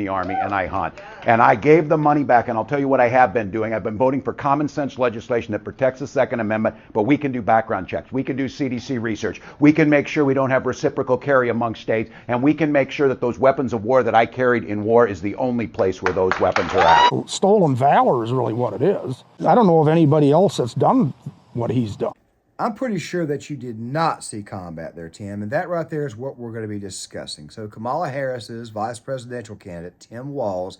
the Army and I hunt. And I gave the money back, and I'll tell you what I have been doing. I've been voting for common sense legislation that protects the Second Amendment, but we can do background checks. We can do CDC research. We can make sure we don't have reciprocal carry among states, and we can make sure that those weapons of war that I carried in war is the only place where those weapons are at. Stolen valor is really what it is. I don't know of anybody else that's done what he's done. I'm pretty sure that you did not see combat there, Tim, and that right there is what we're going to be discussing. So Kamala Harris's vice presidential candidate, Tim Walz,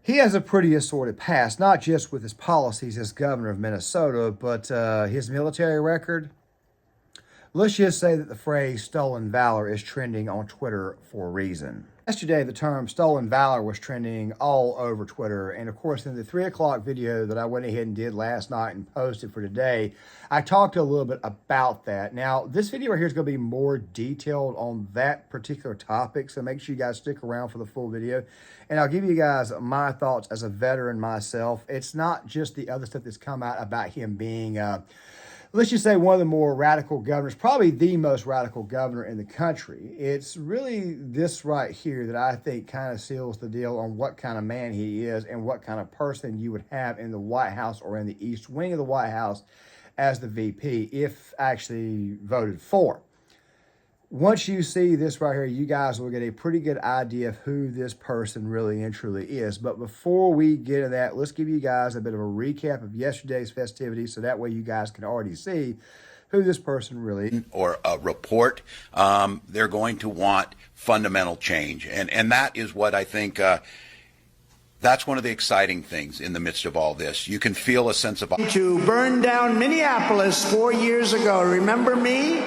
he has a pretty assorted past, not just with his policies as governor of Minnesota, but his military record. Let's just say that the phrase stolen valor is trending on Twitter for a reason. Yesterday, the term stolen valor was trending all over Twitter. And of course, in the 3 o'clock video that I went ahead and did last night and posted for today, I talked a little bit about that. Now, this video right here is going to be more detailed on that particular topic. So make sure you guys stick around for the full video. And I'll give you guys my thoughts as a veteran myself. It's not just the other stuff that's come out about him being let's just say one of the more radical governors, probably the most radical governor in the country. It's really this right here that I think kind of seals the deal on what kind of man he is and what kind of person you would have in the White House or in the East Wing of the White House as the VP, if actually voted for. Once you see this right here, you guys will get a pretty good idea of who this person really and truly is. But before we get to that, let's give you guys a bit of a recap of yesterday's festivities so that way you guys can already see who this person really is. Or a report, they're going to want fundamental change. And that is what I think, that's one of the exciting things in the midst of all this. You can feel a sense of... To burn down Minneapolis 4 years ago, remember me?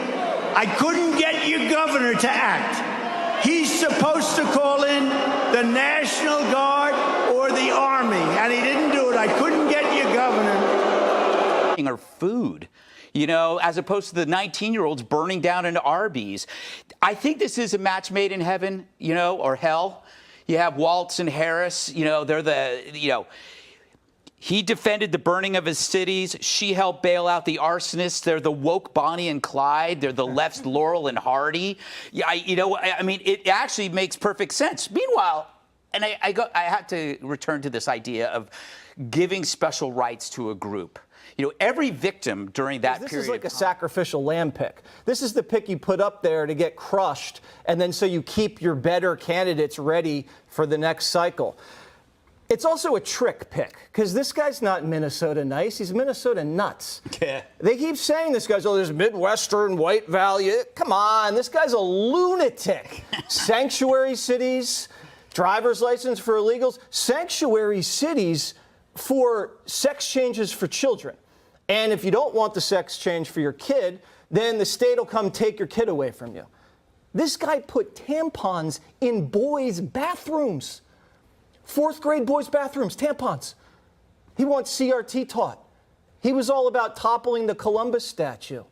I couldn't get your governor to act. He's supposed to call in the National Guard or the Army, and he didn't do it. I couldn't get your governor. Or food, you know, as opposed to the 19-year-olds burning down into Arby's. I think this is a match made in heaven, you know, or hell. You have Walz and Harris, you know, they're the, you know, he defended the burning of his cities. She helped bail out the arsonists. They're the woke Bonnie and Clyde. They're the left's Laurel and Hardy. Yeah, I mean, it actually makes perfect sense. Meanwhile, and I had to return to this idea of giving special rights to a group. You know, every victim during that period. This is like a sacrificial lamb pick. This is the pick you put up there to get crushed, and then so you keep your better candidates ready for the next cycle. It's also a trick pick, because this guy's not Minnesota nice. He's Minnesota nuts. Yeah. They keep saying this guy's, oh, there's Midwestern white value. Come on, this guy's a lunatic. Sanctuary cities, driver's license for illegals, sanctuary cities for sex changes for children. And if you don't want the sex change for your kid, then the state will come take your kid away from you. This guy put tampons in boys' bathrooms. 4th grade boys' bathrooms, tampons. He wants CRT taught. He was all about toppling the Columbus statue.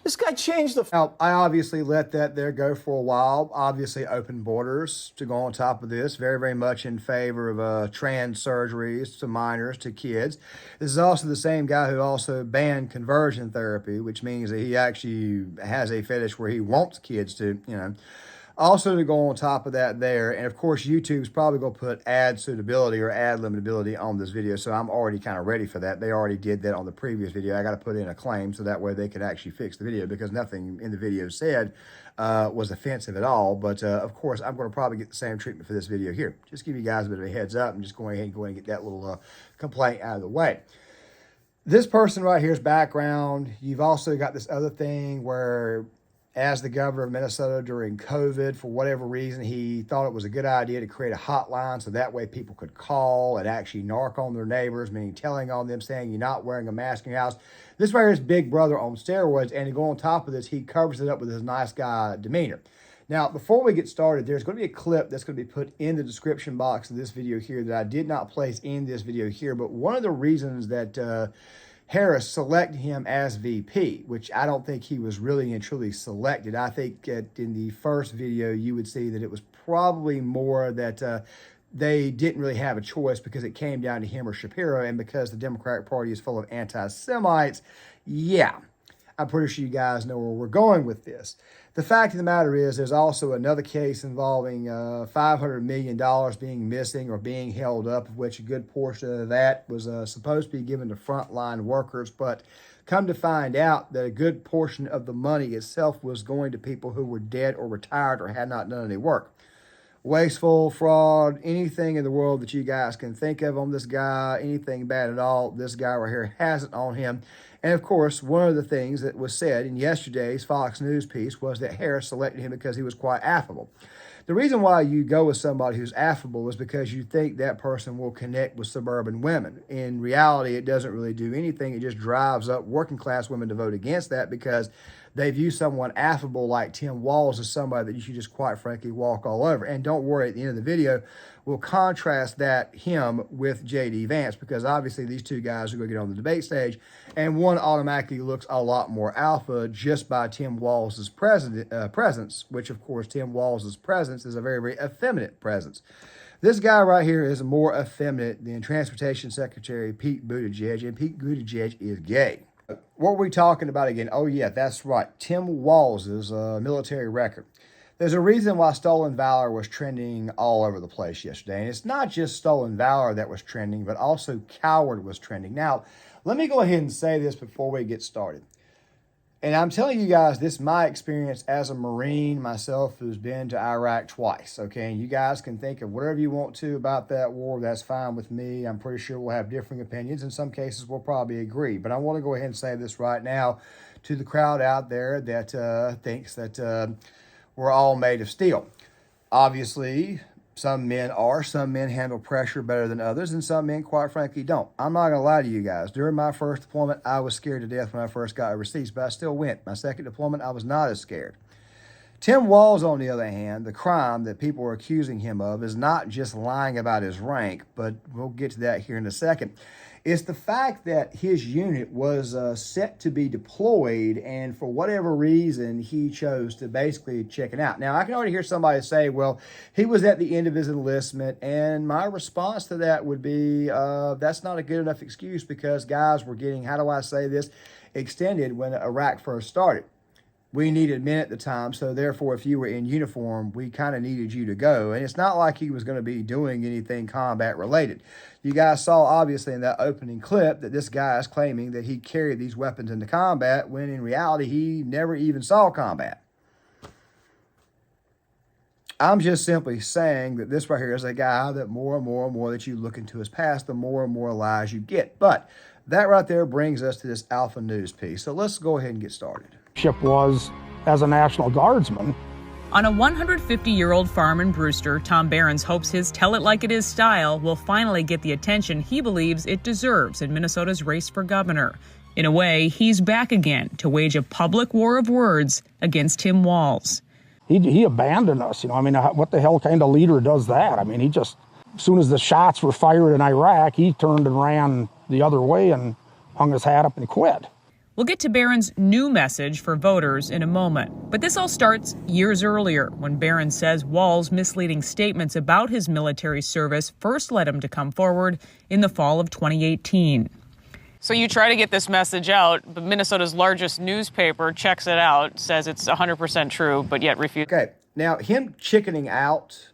This guy changed the... Now, I obviously let that there go for a while. Obviously, open borders to go on top of this. Very, very much in favor of trans surgeries to minors, to kids. This is also the same guy who also banned conversion therapy, which means that he actually has a fetish where he wants kids to, you know... Also to go on top of that there, and of course YouTube's probably going to put ad suitability or ad limitability on this video, so I'm already kind of ready for that. They already did that on the previous video. I got to put in a claim so that way they can actually fix the video, because nothing in the video said was offensive at all. But of course I'm going to probably get the same treatment for this video here. Just give you guys a bit of a heads up. I'm just going ahead and get that little complaint out of the way. This person right here's background. You've also got this other thing where, as the governor of Minnesota during COVID, for whatever reason, he thought it was a good idea to create a hotline so that way people could call and actually narc on their neighbors, meaning telling on them, saying you're not wearing a mask in your house. This right here is Big Brother on steroids, and to go on top of this, he covers it up with his nice guy demeanor. Now, before we get started, there's going to be a clip that's going to be put in the description box of this video here that I did not place in this video here, but one of the reasons that Harris selected him as VP, which I don't think he was really and truly selected. I think in the first video, you would see that it was probably more that they didn't really have a choice because it came down to him or Shapiro, and because the Democratic Party is full of anti-Semites, yeah. I'm pretty sure you guys know where we're going with this. The fact of the matter is there's also another case involving $500 million being missing or being held up, of which a good portion of that was supposed to be given to frontline workers. But come to find out that a good portion of the money itself was going to people who were dead or retired or had not done any work. Wasteful, fraud, anything in the world that you guys can think of on this guy, anything bad at all, this guy right here has it on him. And of course, one of the things that was said in yesterday's Fox News piece was that Harris selected him because he was quite affable. The reason why you go with somebody who's affable is because you think that person will connect with suburban women. In reality, it doesn't really do anything. It just drives up working class women to vote against that because they view someone affable like Tim Walz as somebody that you should just quite frankly walk all over. And don't worry, at the end of the video, we'll contrast him with J.D. Vance because obviously these two guys are going to get on the debate stage and one automatically looks a lot more alpha just by Tim Walz's presence, which of course Tim Walz's presence is a very, very effeminate presence. This guy right here is more effeminate than Transportation Secretary Pete Buttigieg, and Pete Buttigieg is gay. What were we talking about again? Oh, yeah, that's right. Tim Walz's military record. There's a reason why Stolen Valor was trending all over the place yesterday. And it's not just Stolen Valor that was trending, but also Coward was trending. Now, let me go ahead and say this before we get started. And I'm telling you guys, this is my experience as a Marine myself who's been to Iraq twice, okay? And you guys can think of whatever you want to about that war. That's fine with me. I'm pretty sure we'll have differing opinions. In some cases, we'll probably agree. But I want to go ahead and say this right now to the crowd out there that thinks that we're all made of steel. Obviously, some men handle pressure better than others, and some men, quite frankly, don't. I'm not going to lie to you guys. During my first deployment, I was scared to death when I first got overseas, but I still went. My second deployment, I was not as scared. Tim Walz, on the other hand, the crime that people are accusing him of is not just lying about his rank, but we'll get to that here in a second. It's the fact that his unit was set to be deployed, and for whatever reason, he chose to basically check it out. Now, I can already hear somebody say, well, he was at the end of his enlistment, and my response to that would be, that's not a good enough excuse because guys were getting, how do I say this, extended when Iraq first started. We needed men at the time, so therefore, if you were in uniform, we kind of needed you to go. And it's not like he was going to be doing anything combat-related. You guys saw, obviously, in that opening clip that this guy is claiming that he carried these weapons into combat, when in reality, he never even saw combat. I'm just simply saying that this right here is a guy that more and more that you look into his past, the more and more lies you get. But that right there brings us to this Alpha News piece. So let's go ahead and get started. Was as a National Guardsman. On a 150-year-old farm in Brewster, Tom Behrens hopes his tell-it-like-it-is style will finally get the attention he believes it deserves in Minnesota's race for governor. In a way, he's back again to wage a public war of words against Tim Walz. He abandoned us. I mean, what the hell kind of leader does that? I mean, he just, as soon as the shots were fired in Iraq, he turned and ran the other way and hung his hat up and quit. We'll get to Behrens' new message for voters in a moment. But this all starts years earlier, when Behrens says Walz's misleading statements about his military service first led him to come forward in the fall of 2018. So you try to get this message out, but Minnesota's largest newspaper checks it out, says it's 100% true, but yet refuses. Okay, now him chickening out,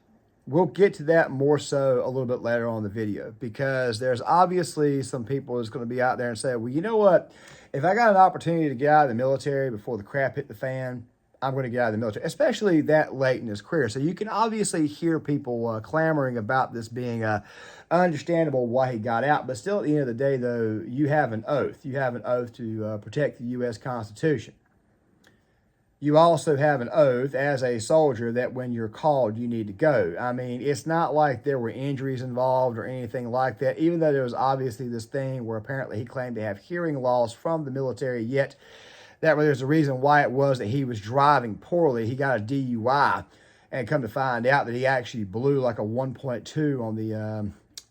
we'll get to that more so a little bit later on in the video, because there's obviously some people that's going to be out there and say, well, you know what? If I got an opportunity to get out of the military before the crap hit the fan, I'm going to get out of the military, especially that late in his career. So you can obviously hear people clamoring about this being understandable why he got out. But still, at the end of the day, though, you have an oath. You have an oath to protect the U.S. Constitution. You also have an oath as a soldier that when you're called, you need to go. I mean, it's not like there were injuries involved or anything like that, even though there was obviously this thing where apparently he claimed to have hearing loss from the military, yet that there's a reason why it was that he was driving poorly. He got a DUI, and come to find out that he actually blew like a 1.2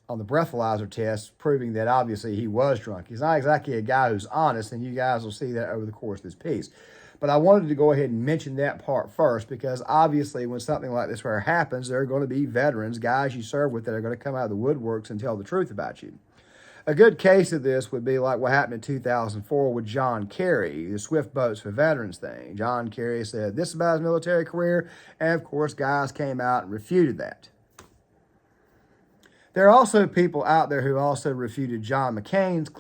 on the breathalyzer test, proving that obviously he was drunk. He's not exactly a guy who's honest, and you guys will see that over the course of this piece. But I wanted to go ahead and mention that part first, because obviously when something like this where happens, there are going to be veterans, guys you serve with, that are going to come out of the woodworks and tell the truth about you. A good case of this would be like what happened in 2004 with John Kerry, the Swift Boats for Veterans thing. John Kerry said this about his military career, and of course guys came out and refuted that. There are also people out there who also refuted John McCain's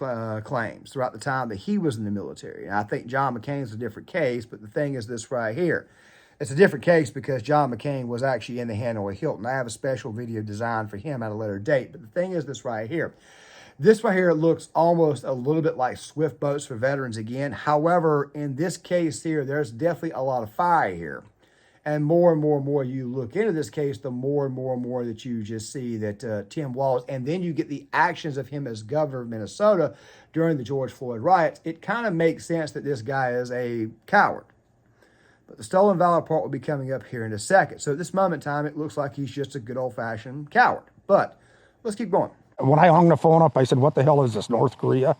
claims throughout the time that he was in the military. And I think John McCain's a different case, but the thing is this right here. It's a different case because John McCain was actually in the Hanoi Hilton. I have a special video designed for him at a later date, but the thing is this right here. This right here looks almost a little bit like Swift Boats for Veterans again. However, in this case here, there's definitely a lot of fire here. And more you look into this case, the more and more that you just see that Tim Walz, and then you get the actions of him as governor of Minnesota during the George Floyd riots, it kind of makes sense that this guy is a coward. But the Stolen Valor part will be coming up here in a second. So at this moment in time, it looks like he's just a good old-fashioned coward. But let's keep going. When I hung the phone up, I said, what the hell is this, North Korea?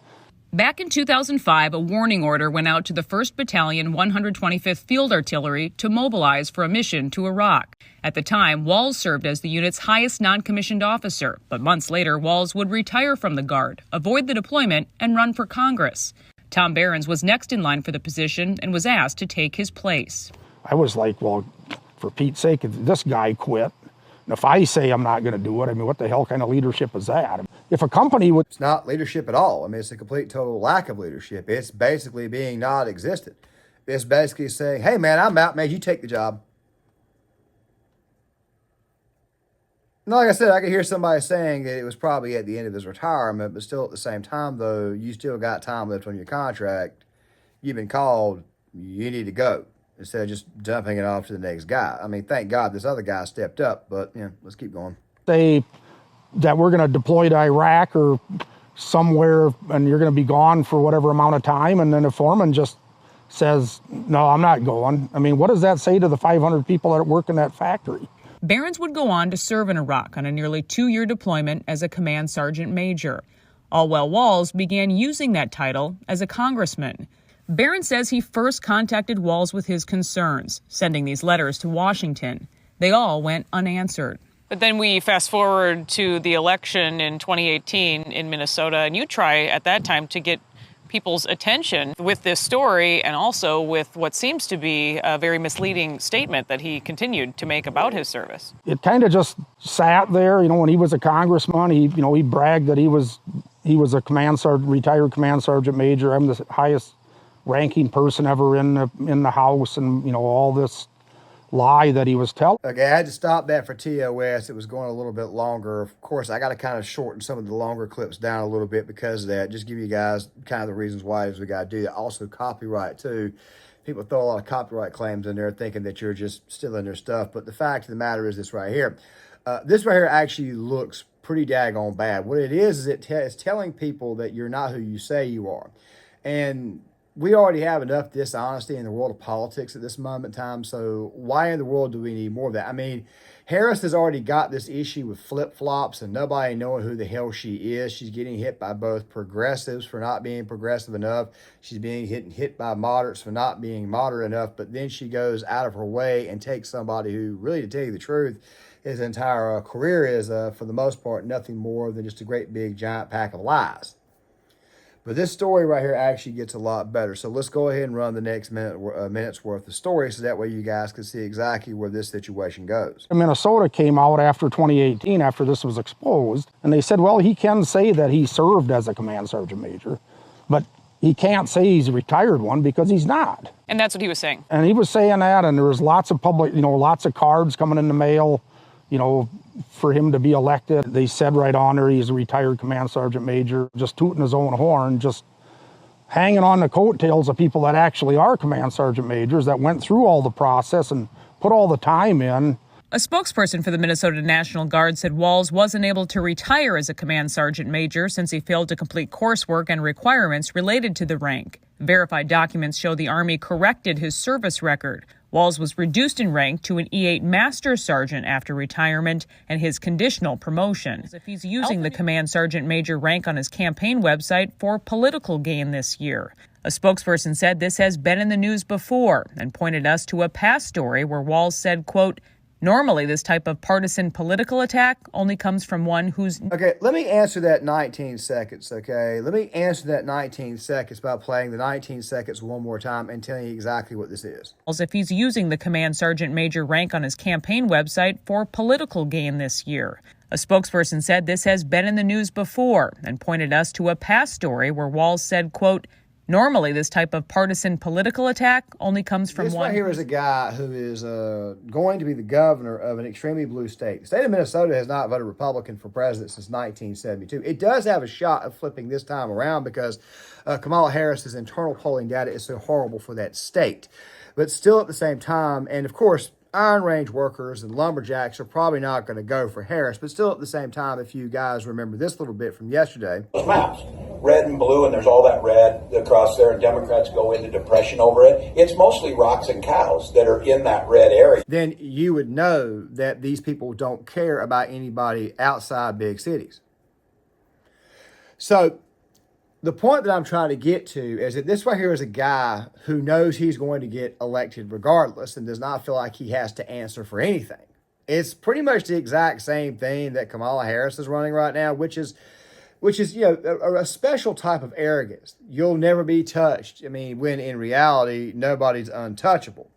Back in 2005, a warning order went out to the 1st Battalion, 125th Field Artillery to mobilize for a mission to Iraq. At the time, Walz served as the unit's highest non-commissioned officer, but months later, Walz would retire from the Guard, avoid the deployment, and run for Congress. Tom Behrens was next in line for the position and was asked to take his place. I was like, well, for Pete's sake, if this guy quit, and if I say I'm not going to do it, I mean, what the hell kind of leadership is that? If a company would... It's not leadership at all. I mean, it's a complete total lack of leadership. It's basically being non-existent. It's basically saying, hey, man, I'm out, man, you take the job. And like I said, I could hear somebody saying that it was probably at the end of his retirement, but still at the same time, though, you still got time left on your contract. You've been called, you need to go, instead of just dumping it off to the next guy. I mean, thank God this other guy stepped up, but, yeah, let's keep going. Say that we're going to deploy to Iraq or somewhere and you're going to be gone for whatever amount of time, and then the foreman just says, no, I'm not going. I mean, what does that say to the 500 people that work in that factory? Behrens would go on to serve in Iraq on a nearly 2-year deployment as a command sergeant major. All while Walz began using that title as a congressman. Behrens says he first contacted Walz with his concerns, sending these letters to Washington. They all went unanswered. But then we fast forward to the election in 2018 in Minnesota, and you try at that time to get people's attention with this story and also with what seems to be a very misleading statement that he continued to make about his service. It kind of just sat there, when he was a congressman, he bragged that he was a command sergeant, retired command sergeant major. I'm the highest ranking person ever in the House, and all this lie that he was telling. Okay, I had to stop that for TOS. It was going a little bit longer. Of course, I got to kind of shorten some of the longer clips down a little bit because of that. Just give you guys kind of the reasons why we got to do that. Also, copyright, too. People throw a lot of copyright claims in there thinking that you're just stealing their stuff. But the fact of the matter is this right here. This right here actually looks pretty daggone bad. What it is it's telling people that you're not who you say you are. And we already have enough dishonesty in the world of politics at this moment in time, so why in the world do we need more of that? I mean, Harris has already got this issue with flip-flops and nobody knowing who the hell she is. She's getting hit by both progressives for not being progressive enough. She's being hit by moderates for not being moderate enough, but then she goes out of her way and takes somebody who, really, to tell you the truth, his entire career is, for the most part, nothing more than just a great big giant pack of lies. But this story right here actually gets a lot better. So let's go ahead and run the next minute's worth of story so that way you guys can see exactly where this situation goes. Minnesota came out after 2018, after this was exposed, and they said, well, he can say that he served as a command sergeant major, but he can't say he's a retired one because he's not. And that's what he was saying. And he was saying that, and there was lots of lots of cards coming in the mail, for him to be elected. They said right on there he's a retired command sergeant major, just tooting his own horn, just hanging on the coattails of people that actually are command sergeant majors that went through all the process and put all the time in. A spokesperson for the Minnesota National Guard said Walz wasn't able to retire as a command sergeant major since he failed to complete coursework and requirements related to the rank. Verified documents show the Army corrected his service record. Walz was reduced in rank to an E8 Master Sergeant after retirement and his conditional promotion. If he's using the Command Sergeant Major rank on his campaign website for political gain this year. A spokesperson said this has been in the news before and pointed us to a past story where Walz said, quote, Normally, this type of partisan political attack only comes from one who's... Okay, let me answer that 19 seconds, okay? Let me answer that 19 seconds by playing the 19 seconds one more time and telling you exactly what this is. If he's using the command sergeant major rank on his campaign website for political gain this year. A spokesperson said this has been in the news before and pointed us to a past story where Walz said, quote, normally this type of partisan political attack only comes from this one... This right here is a guy who is going to be the governor of an extremely blue state. The state of Minnesota has not voted Republican for president since 1972. It does have a shot of flipping this time around because Kamala Harris's internal polling data is so horrible for that state. But still at the same time, and of course, Iron Range workers and lumberjacks are probably not going to go for Harris, but still at the same time, if you guys remember this little bit from yesterday. Those maps, red and blue, and there's all that red across there, and Democrats go into depression over it. It's mostly rocks and cows that are in that red area. Then you would know that these people don't care about anybody outside big cities. So the point that I'm trying to get to is that this right here is a guy who knows he's going to get elected regardless and does not feel like he has to answer for anything. It's pretty much the exact same thing that Kamala Harris is running right now, which is a special type of arrogance. You'll never be touched. I mean, when in reality, nobody's untouchable.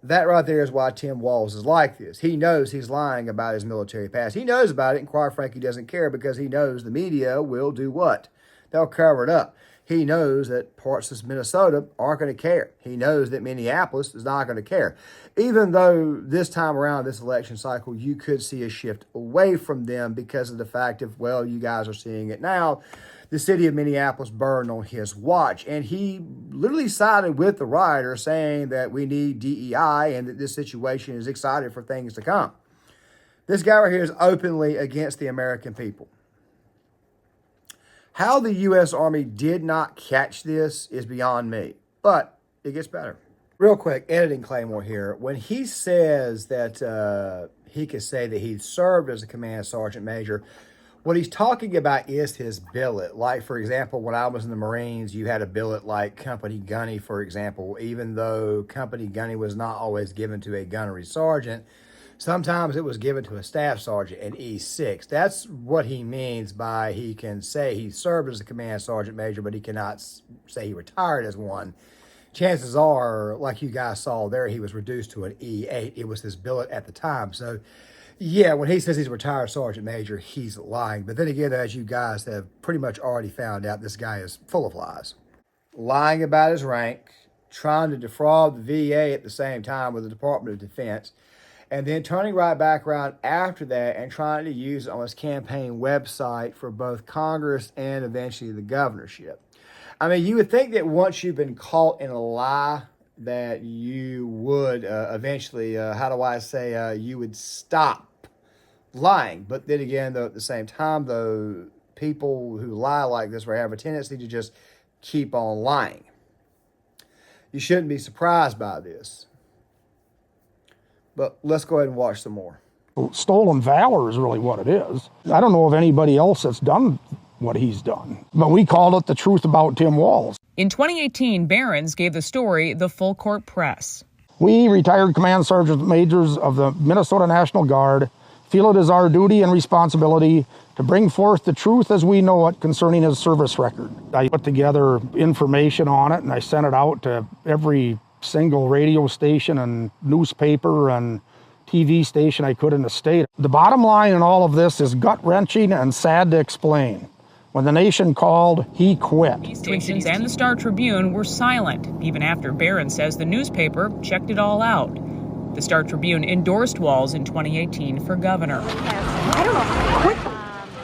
That right there is why Tim Walz is like this. He knows he's lying about his military past. He knows about it, and quite frankly, doesn't care because he knows the media will do what? They'll cover it up. He knows that parts of Minnesota aren't going to care. He knows that Minneapolis is not going to care. Even though this time around, this election cycle, you could see a shift away from them because of the fact of, well, you guys are seeing it now. The city of Minneapolis burned on his watch, and he literally sided with the rioters saying that we need DEI and that this situation is excited for things to come. This guy right here is openly against the American people. How the U.S. Army did not catch this is beyond me, but it gets better. Real quick, editing Claymore here. When he says that he could say that he served as a command sergeant major, what he's talking about is his billet. Like, for example, when I was in the Marines, you had a billet like Company Gunny, for example, even though Company Gunny was not always given to a gunnery sergeant. Sometimes it was given to a staff sergeant, an E6. That's what he means by he can say he served as a command sergeant major, but he cannot say he retired as one. Chances are, like you guys saw there, he was reduced to an E8. It was his billet at the time. So, yeah, when he says he's a retired sergeant major, he's lying. But then again, as you guys have pretty much already found out, this guy is full of lies. Lying about his rank, trying to defraud the VA at the same time with the Department of Defense, and then turning right back around after that and trying to use it on his campaign website for both Congress and eventually the governorship. I mean, you would think that once you've been caught in a lie that you would eventually, you would stop lying. But then again, though, at the same time, though, people who lie like this have a tendency to just keep on lying. You shouldn't be surprised by this. But let's go ahead and watch some more. Stolen valor is really what it is. I don't know of anybody else that's done what he's done. But we called it the truth about Tim Walz. In 2018, Barron's gave the story the full court press. We, retired command sergeant majors of the Minnesota National Guard, feel it is our duty and responsibility to bring forth the truth as we know it concerning his service record. I put together information on it and I sent it out to every single radio station and newspaper and TV station I could in the state. The bottom line in all of this is gut-wrenching and sad to explain. When the nation called, he quit. Stations and the Star Tribune were silent, even after Barron says the newspaper checked it all out. The Star Tribune endorsed Walz in 2018 for governor.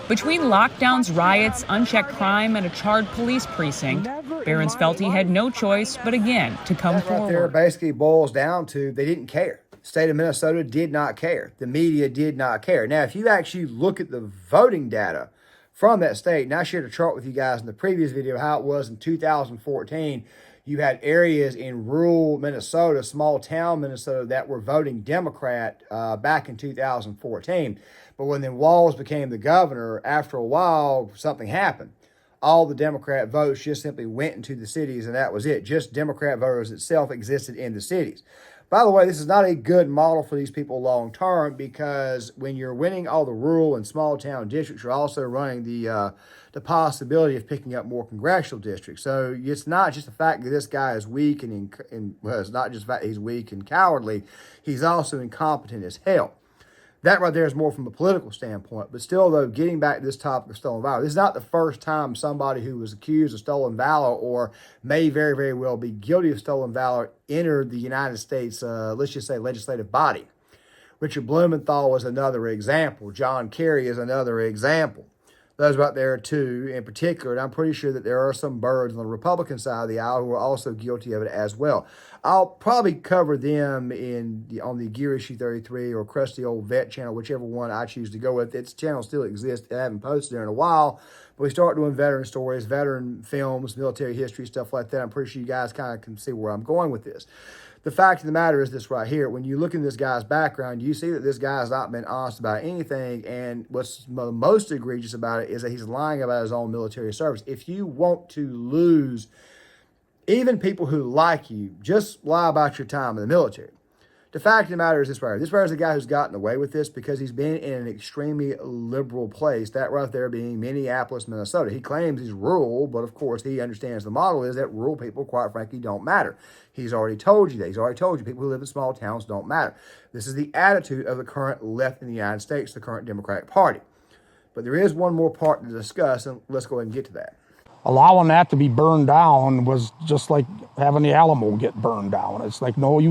Between lockdowns, riots, unchecked crime, and a charred police precinct, Barron's felt he had no choice but again to come forward. Right there basically boils down to they didn't care. The state of Minnesota did not care. The media did not care. Now, if you actually look at the voting data from that state, and I shared a chart with you guys in the previous video how it was in 2014, you had areas in rural Minnesota, small town Minnesota, that were voting Democrat back in 2014. But when then Walz became the governor, after a while, something happened. All the Democrat votes just simply went into the cities, and that was it. Just Democrat voters itself existed in the cities. By the way, this is not a good model for these people long term, because when you're winning all the rural and small town districts, you're also running the possibility of picking up more congressional districts. So it's not just the fact that this guy is weak well, it's not just the fact that he's weak and cowardly. He's also incompetent as hell. That right there is more from a political standpoint. But still, though, getting back to this topic of stolen valor, this is not the first time somebody who was accused of stolen valor or may very, very well be guilty of stolen valor entered the United States, let's just say, legislative body. Richard Blumenthal was another example. John Kerry is another example. Those right there, too, in particular. And I'm pretty sure that there are some birds on the Republican side of the aisle who are also guilty of it as well. I'll probably cover them on the Gear Issue 33 or Crusty Old Vet channel, whichever one I choose to go with. Its channel still exists. I haven't posted there in a while. But we start doing veteran stories, veteran films, military history, stuff like that. I'm pretty sure you guys kind of can see where I'm going with this. The fact of the matter is this right here. When you look in this guy's background, you see that this guy has not been honest about anything. And what's most egregious about it is that he's lying about his own military service. If you want to lose even people who like you, just lie about your time in the military. The fact of the matter is this right here. This right here is a guy who's gotten away with this because he's been in an extremely liberal place, that right there being Minneapolis, Minnesota. He claims he's rural, but of course he understands the model is that rural people, quite frankly, don't matter. He's already told you that. He's already told you people who live in small towns don't matter. This is the attitude of the current left in the United States, the current Democratic Party. But there is one more part to discuss, and let's go ahead and get to that. Allowing that to be burned down was just like having the Alamo get burned down. It's like, no, you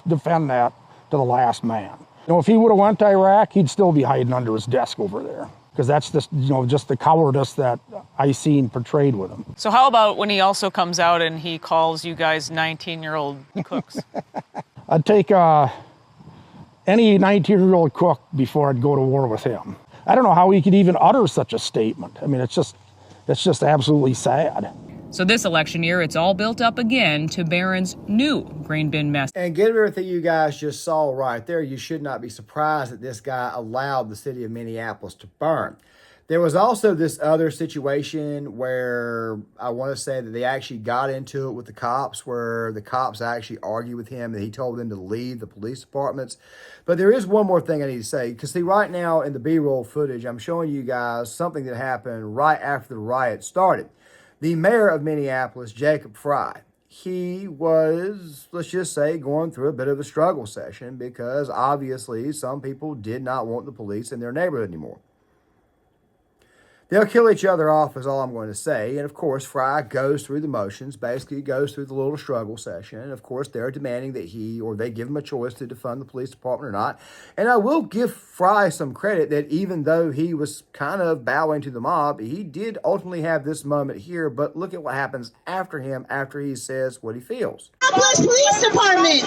defend that to the last man. You know, if he would have went to Iraq, he'd still be hiding under his desk over there. Because that's just the cowardice that I seen portrayed with him. So how about when he also comes out and he calls you guys 19-year-old cooks? I'd take any 19-year-old cook before I'd go to war with him. I don't know how he could even utter such a statement. I mean, it's just absolutely sad. So this election year, it's all built up again to Barron's new grain bin mess. And given everything you guys just saw right there, you should not be surprised that this guy allowed the city of Minneapolis to burn. There was also this other situation where I want to say that they actually got into it with the cops, where the cops actually argued with him that he told them to leave the police departments. But there is one more thing I need to say, because see, right now in the B-roll footage, I'm showing you guys something that happened right after the riot started. The mayor of Minneapolis, Jacob Frey, he was, let's just say, going through a bit of a struggle session because obviously some people did not want the police in their neighborhood anymore. They'll kill each other off is all I'm going to say. And, of course, Frey goes through the motions, basically goes through the little struggle session. And, of course, they're demanding that they give him a choice to defund the police department or not. And I will give Frey some credit that even though he was kind of bowing to the mob, he did ultimately have this moment here. But look at what happens after him, after he says what he feels. Minneapolis Police Department.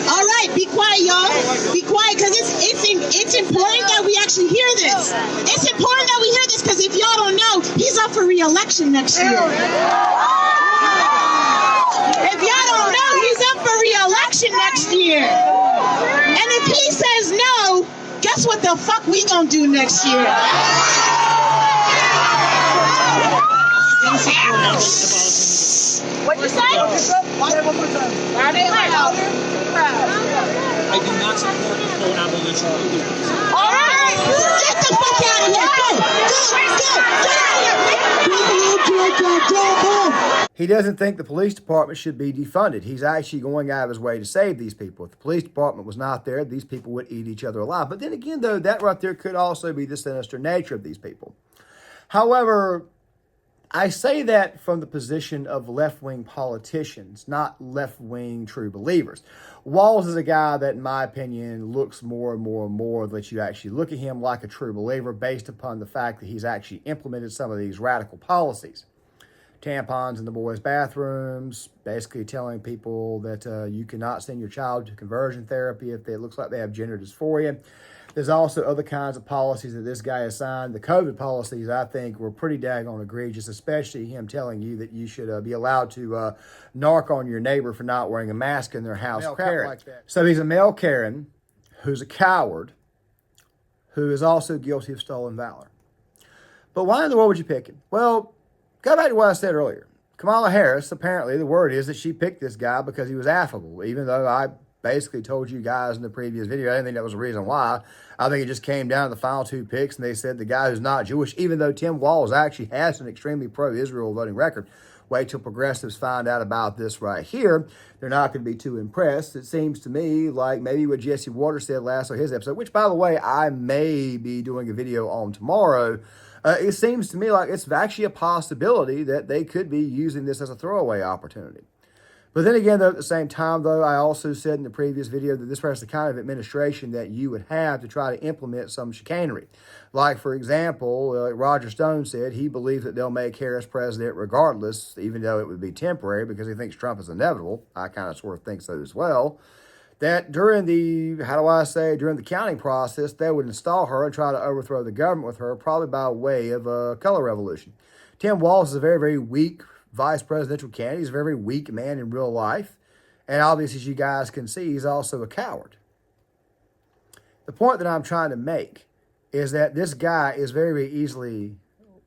All right, be quiet, y'all. Be quiet, because it's important that we actually hear this. It's important that we hear this, because if y'all don't know, he's up for re-election next year. If y'all don't know, he's up for re-election next year. And if he says no, guess what the fuck we gonna do next year? What'd you say? One more time. I do not support the full abolition of the police. All right, get the fuck out of here. Go, get out of here. He doesn't think the police department should be defunded. He's actually going out of his way to save these people. If the police department was not there, these people would eat each other alive. But then again, though, that right there could also be the sinister nature of these people. However, I say that from the position of left-wing politicians, not left-wing true believers. Walz is a guy that, in my opinion, looks more and more and more that you actually look at him like a true believer based upon the fact that he's actually implemented some of these radical policies. Tampons in the boys' bathrooms, basically telling people that you cannot send your child to conversion therapy if it looks like they have gender dysphoria. There's also other kinds of policies that this guy has signed. The COVID policies, I think, were pretty daggone egregious, especially him telling you that you should be allowed to narc on your neighbor for not wearing a mask in their house. Karen. So he's a male Karen who's a coward who is also guilty of stolen valor. But why in the world would you pick him? Well, go back to what I said earlier. Kamala Harris, apparently the word is that she picked this guy because he was affable, even though I basically told you guys in the previous video, I didn't think that was the reason why. I think it just came down to the final two picks, and they said the guy who's not Jewish, even though Tim Walz actually has an extremely pro-Israel voting record. Wait till progressives find out about this right here. They're not going to be too impressed. It seems to me like maybe what Jesse Waters said last on his episode, which, by the way, I may be doing a video on tomorrow. It seems to me like it's actually a possibility that they could be using this as a throwaway opportunity. But then again, though, at the same time, though, I also said in the previous video that this was the kind of administration that you would have to try to implement some chicanery. Like, for example, Roger Stone said he believes that they'll make Harris president regardless, even though it would be temporary because he thinks Trump is inevitable. I kind of sort of think so as well. That during the, during the counting process, they would install her and try to overthrow the government with her, probably by way of a color revolution. Tim Walz is a very, very weak vice presidential candidate. He's a very weak man in real life. And obviously, as you guys can see, he's also a coward. The point that I'm trying to make is that this guy is very, very easily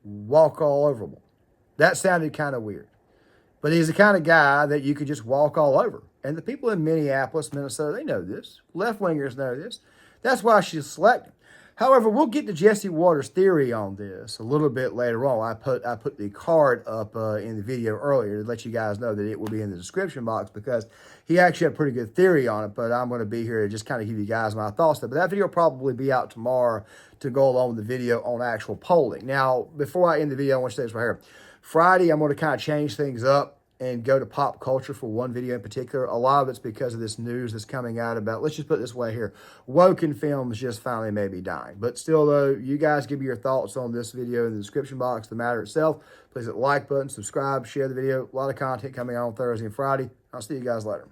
walk all overable. That sounded kind of weird. But he's the kind of guy that you could just walk all over. And the people in Minneapolis, Minnesota, they know this. Left-wingers know this. That's why she's selected. However, we'll get to Jesse Waters' theory on this a little bit later on. I put the card up in the video earlier to let you guys know that it will be in the description box because he actually had a pretty good theory on it, but I'm going to be here to just kind of give you guys my thoughts. But that video will probably be out tomorrow to go along with the video on actual polling. Now, before I end the video, I want to say this right here. Friday, I'm going to kind of change things up and go to pop culture for one video in particular. A lot of it's because of this news that's coming out about, let's just put it this way here, woken films just finally may be dying. But still, though, you guys give me your thoughts on this video in the description box, the matter itself. Please hit the like button, subscribe, share the video. A lot of content coming on Thursday and Friday. I'll see you guys later.